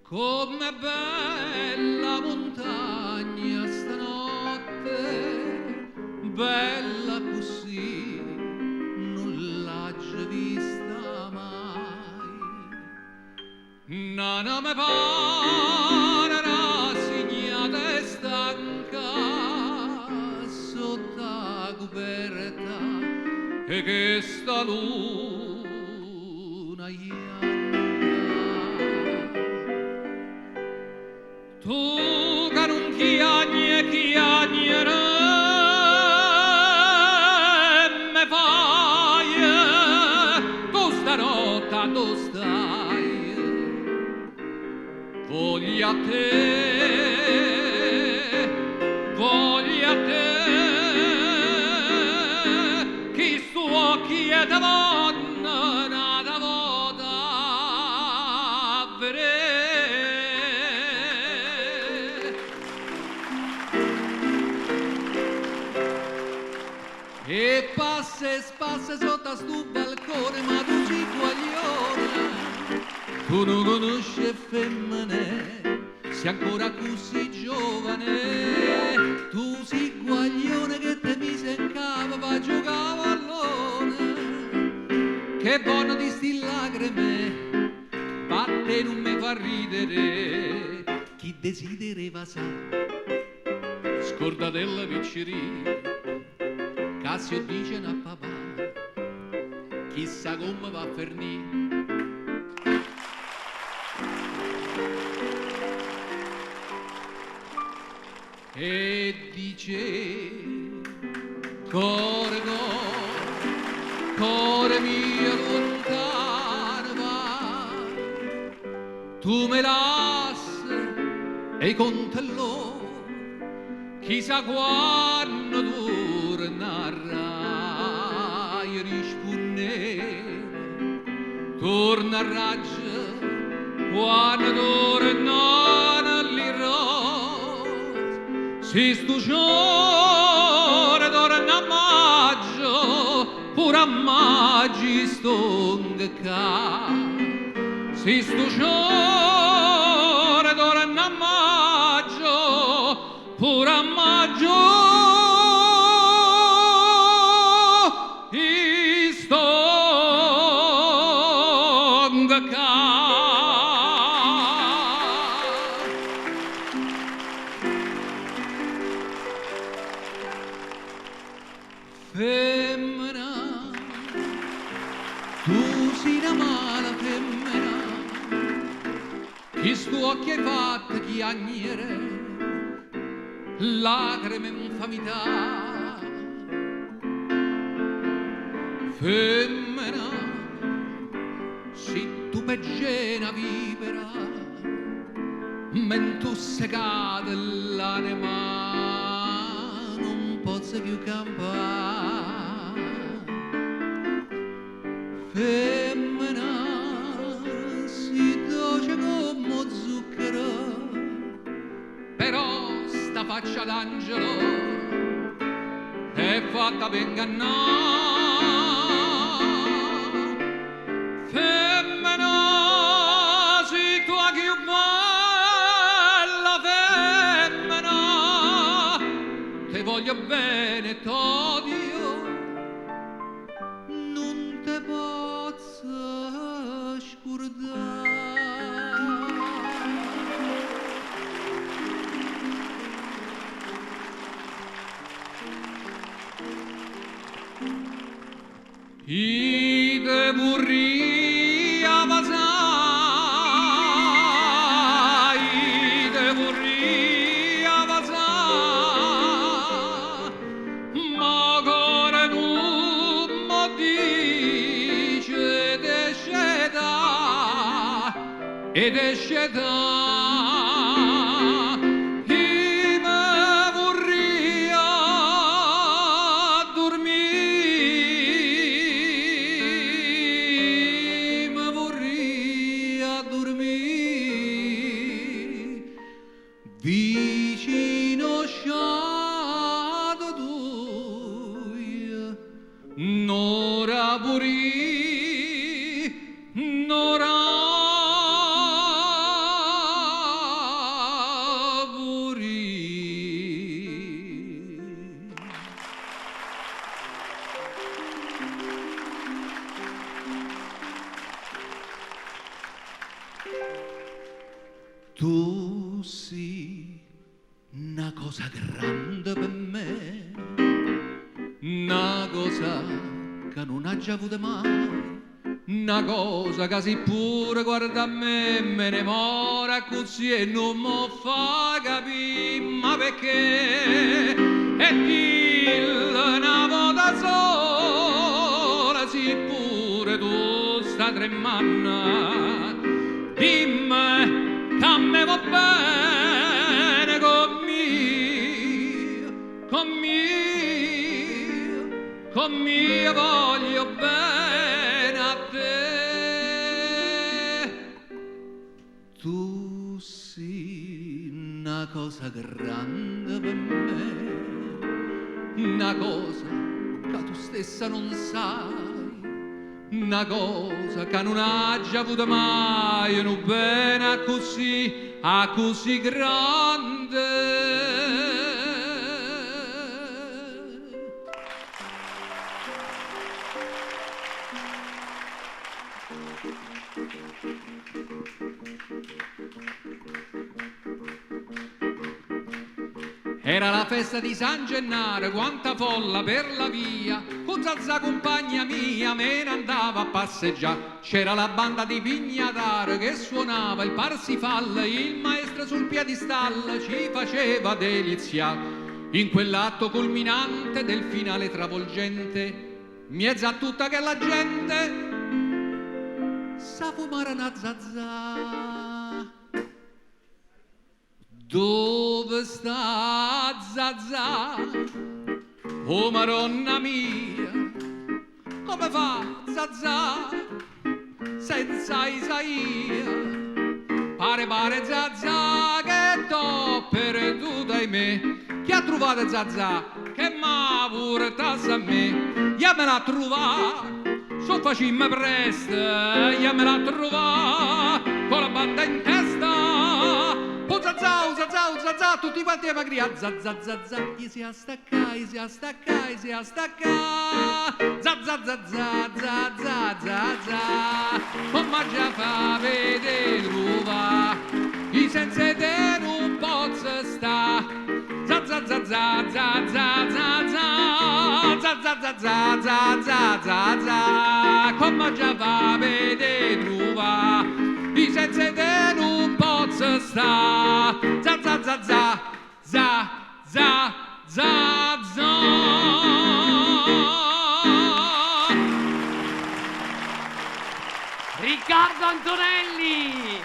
Com'è bella montagna stanotte, bella così, non l'ha già vista mai. Non mi pare rassegnata e stanca sotto la coperta e che sta luna tu che non chiagnere me fai tu stanotte tu stai voglio a te chi stu occhi e davanti nata vota a vedere. E passa e spassa sotto sto balcone, ma tu sei guaglione, tu non conosci femmine, sei ancora così giovane, tu sei guaglione che te mise in capo va giocare a pallone, che buono di sti lacrime, batte non mi fa ridere, chi desidereva sa, scorda della picceria. Cassio dice a papà, chissà come va a finire. E dice, cuore mio lontano va, tu me lasci e con te lo, chissà quando tornerai risponde torna a raggia quando tornano l'irò si stu giorno torna a maggio pure a maggio stonga si stu giorno torna a maggio pure a maggio femmina, tu sei una mala femmina, chi stu occhi hai fatto chiagnere, lacrime infamità. Femmina, se tu peggena vivera, men tu segate l'anima, non posso più campare. Femmina, si dolce come zucchero, però sta faccia d'angelo è fatta per ingannare. Femmina, si tua più bella femmina, te voglio bene, t'odio, non te posso scordare. I te vorria passare, i te vorria passare, ma cuore non mi dice d'esce da, ed esce da. Vicino sciato tu, nora puri, nora Tu sei una cosa grande per me, una cosa che non ha già avuto mai, una cosa che si pure guarda a me ne mora così e non mi fa capire, ma perché? E dillo una volta sola, sì pure tu sta tremando, dimmi che a me va bene con mio voglio bene a te. Tu sei una cosa grande per me, una cosa che tu stessa non sai, una cosa che non ha già avuto mai, un bene così grande. Era la festa di San Gennaro, quanta folla per la via, con Zazà compagna mia me ne andava a passeggiare. C'era la banda di Pignataro che suonava il Parsifal, il maestro sul piedistallo ci faceva deliziare. In quell'atto culminante del finale travolgente, mezza a tutta che la gente sa fumare una Zazà. Dove sta Zazà? Oh Madonna mia, come fa Zazà senza Isaia? Pare Zazà che t'ho perduto ahimè. Chi ha trovato Zazà? Che m'ha portato a me? Iammela trovà, so facimmo presto, iammela trovà, con la banda in testa. Zazà, tutti quanti a magria, zazà, si a staccare, zazà, come già fa vedere ruva, i senza te non posso sta, zazà, come già fa vedere ruva, i senza te non posso sta, za. Riccardo Antonelli!